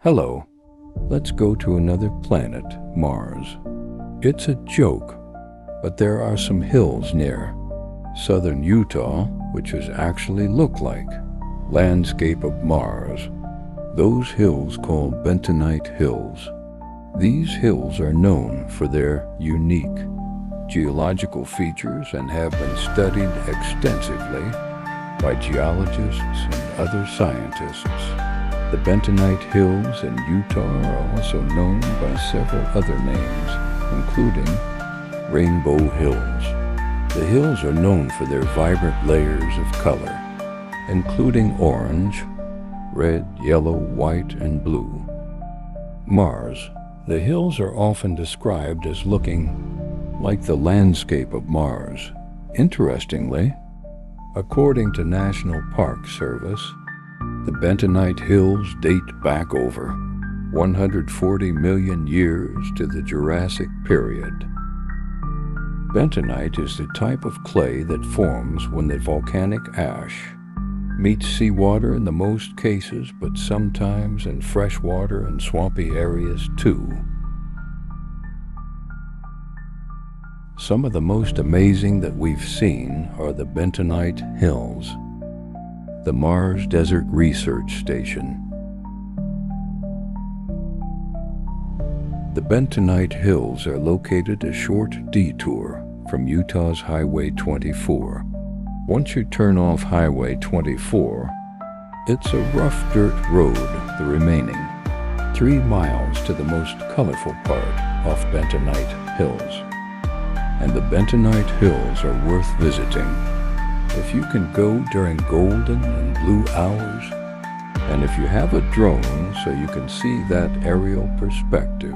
Hello, let's go to another planet, Mars. It's a joke, but there are some hills near southern Utah which actually look like landscape of Mars. Those hills called Bentonite Hills. These hills are known for their unique geological features and have been studied extensively by geologists and other scientists. The Bentonite Hills in Utah are also known by several other names, including Rainbow Hills. The hills are known for their vibrant layers of color, including orange, red, yellow, white, and blue. Mars. The hills are often described as looking like the landscape of Mars. Interestingly, according to National Park Service, the Bentonite Hills date back over 140 million years to the Jurassic period. Bentonite is the type of clay that forms when the volcanic ash meets seawater in the most cases, but sometimes in freshwater and swampy areas too. Some of the most amazing that we've seen are the Bentonite Hills. The Mars Desert Research Station. The Bentonite Hills are located a short detour from Utah's Highway 24. Once you turn off Highway 24, it's a rough dirt road the remaining 3 miles to the most colorful part of Bentonite Hills. And the Bentonite Hills are worth visiting if you can go during golden and blue hours, and if you have a drone so you can see that aerial perspective.